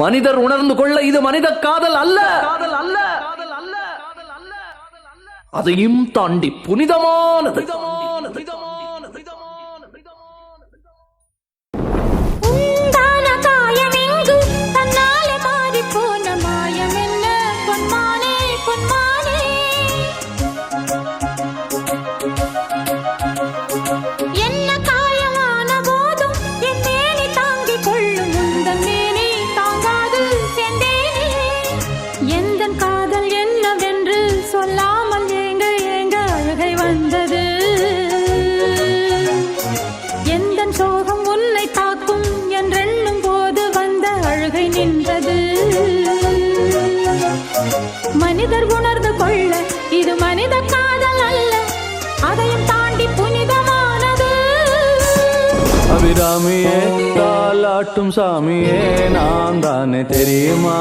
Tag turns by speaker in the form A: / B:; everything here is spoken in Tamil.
A: மனிதர் உணர்ந்து கொள்ள இது மனித காதல் அல்ல, அதையும் தாண்டி புனிதமானது.
B: மனிதர் உணர்ந்து கொள்ள இது மனித காதல் அல்ல, அதையும் தாண்டி புனிதமானது.
C: அபிராமியே தாலாட்டும் சாமியே நான் தானே தெரியுமா?